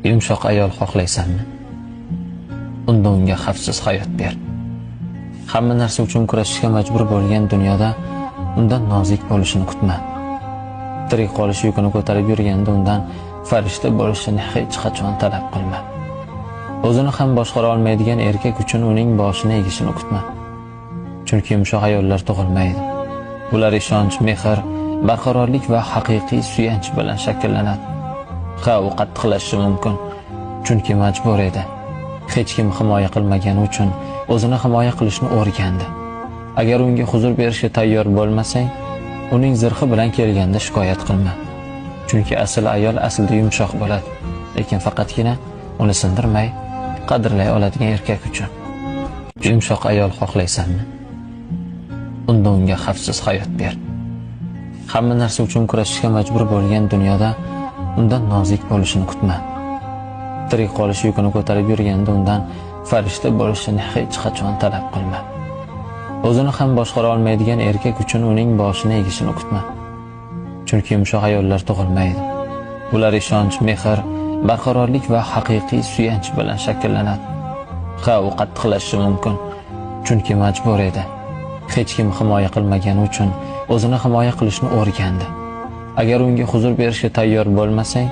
Yumshoq ayol xohlaysanmi? Unda unga xavfsiz hayot ber. Hamma narsa uchun kurashishga majbur bo'lgan dunyoda undan nozik bo'lishini kutma. Tirik qolish yukini ko'tarib yurganda undan farishta bo'lishini hech qachon talab qilma. O'zini ham boshqara olmaydigan erkak uchun uning boshini egishini kutma. Chunki yumshoq ayollar tug'ilmaydi. Ular ishonch, mehr, barqarorlik va haqiqiy suyanch bilan shakllanadi. U qattiqlashishi mumkin, chunki majbur edi. Hech kim himoya qilmagani uchun o'zini himoya qilishni o'rgandi. Agar unga huzur berishga tayyor bo'lmasang, uning zirhi bilan kelganda shikoyat qilma. Chunki asl ayol aslida yumshoq bo'ladi, lekin faqatgina uni sindirmay, qadrlay oladigan erkak uchun. Yumshoq ayol xohlaysanmi? Unda unga xavfsiz hayot ber. Hamma narsa uchun kurashishga majbur bo'lgan dunyoda undan nozik bo'lishini kutma. Tirik qolish yukini ko'tarib yurganda undan farishta bo'lishini hech qachon talab qilma. O'zini ham boshqara olmaydigan erkak uchun uning boshini egishini kutma. Chunki yumshoq ayollar tug'ilmaydi. Ular ishonch, mehr, barqarorlik va haqiqiy suyanch bilan shakllanadi. U qattiqlashishi mumkin, chunki majbur edi. Hech kim himoya qilmagani uchun o'zini himoya qilishni o'rgandi. Agar unga huzur berishga tayyor bo'lmasang,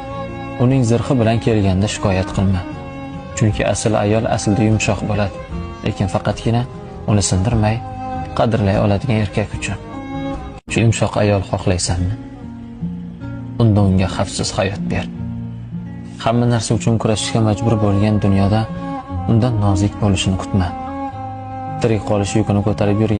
uning zirhi bilan kelganda shikoyat qilma. Chunki asl ayol aslida yumshoq bo'ladi, lekin faqatgina uni sindirmay, qadrlay oladigan erkak uchun. Yumshoq ayol xohlaysanmi? Unda unga xavfsiz hayot ber. Hamma narsa uchun kurashishga majbur bo'lgan dunyoda undan nozik bo'lishini kutma. Tirik qolish yukini ko'tarib